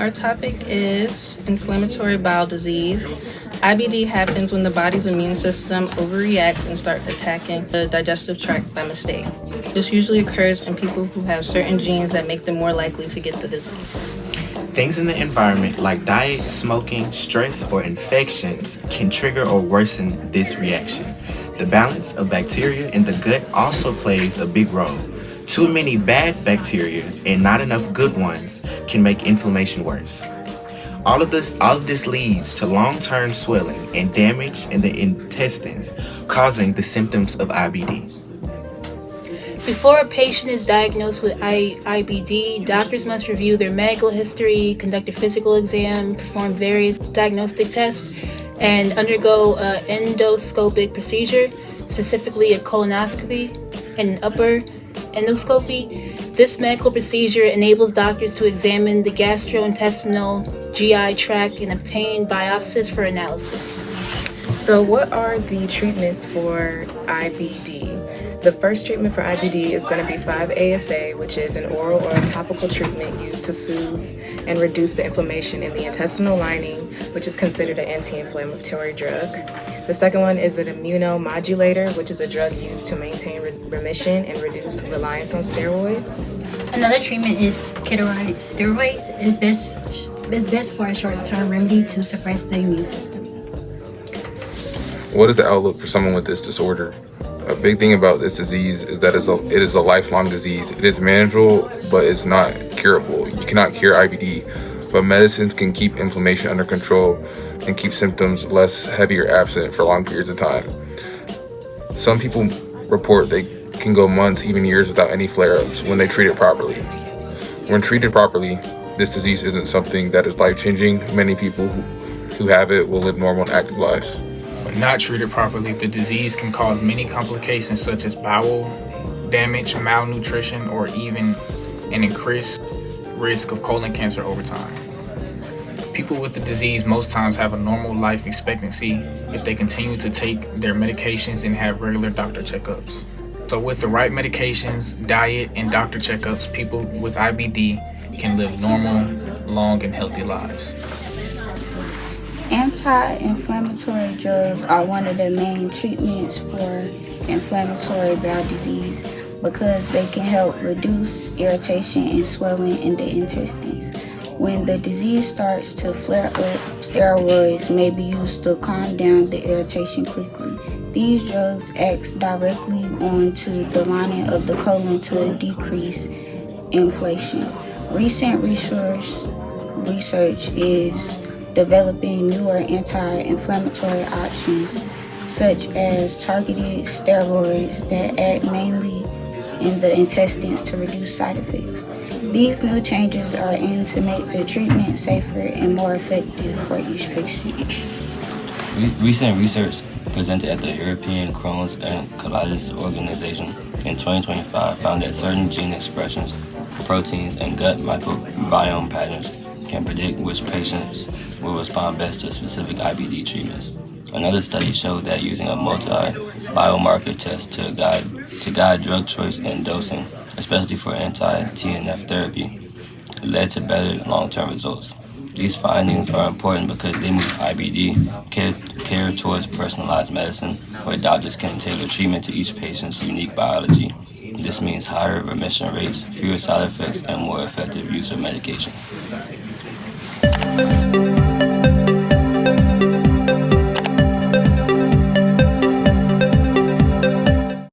our topic is inflammatory bowel disease. IBD happens when the body's immune system overreacts and starts attacking the digestive tract by mistake. This usually occurs in people who have certain genes that make them more likely to get the disease. Things in the environment like diet, smoking, stress, or infections can trigger or worsen this reaction. The balance of bacteria in the gut also plays a big role. Too many bad bacteria and not enough good ones can make inflammation worse. All of this leads to long-term swelling and damage in the intestines, causing the symptoms of IBD. Before a patient is diagnosed with IBD, doctors must review their medical history, conduct a physical exam, perform various diagnostic tests, and undergo an endoscopic procedure, specifically a colonoscopy and upper endoscopy. This medical procedure enables doctors to examine the gastrointestinal GI tract and obtain biopsies for analysis. So what are the treatments for IBD? The first treatment for IBD is going to be 5-ASA, which is an oral or topical treatment used to soothe and reduce the inflammation in the intestinal lining, which is considered an anti-inflammatory drug. The second one is an immunomodulator, which is a drug used to maintain remission and reduce reliance on steroids. Another treatment is corticosteroids. It's best for a short-term remedy to suppress the immune system. What is the outlook for someone with this disorder? A big thing about this disease is that it is a lifelong disease. It is manageable, but it's not curable. You cannot cure IBD, but medicines can keep inflammation under control and keep symptoms less heavy or absent for long periods of time. Some people report they can go months, even years without any flare-ups when they treat it properly. When treated properly, this disease isn't something that is life-changing. Many people who have it will live normal and active lives. When not treated properly, the disease can cause many complications such as bowel damage, malnutrition, or even an increased risk of colon cancer over time. People with the disease most times have a normal life expectancy if they continue to take their medications and have regular doctor checkups. So with the right medications, diet, and doctor checkups, people with IBD can live normal, long, and healthy lives. Anti-inflammatory drugs are one of the main treatments for inflammatory bowel disease because they can help reduce irritation and swelling in the intestines. When the disease starts to flare up, steroids may be used to calm down the irritation quickly. These drugs act directly onto the lining of the colon to decrease inflammation. Recent research is developing newer anti-inflammatory options, such as targeted steroids that act mainly in the intestines to reduce side effects. These new changes are aimed to make the treatment safer and more effective for each patient. Recent research presented at the European Crohn's and Colitis Organization in 2025 found that certain gene expressions, proteins, and gut microbiome patterns can predict which patients will respond best to specific IBD treatments. Another study showed that using a multi-biomarker test to guide drug choice and dosing, especially for anti-TNF therapy, led to better long-term results. These findings are important because they move IBD care towards personalized medicine, where doctors can tailor treatment to each patient's unique biology. This means higher remission rates, fewer side effects, and more effective use of medication.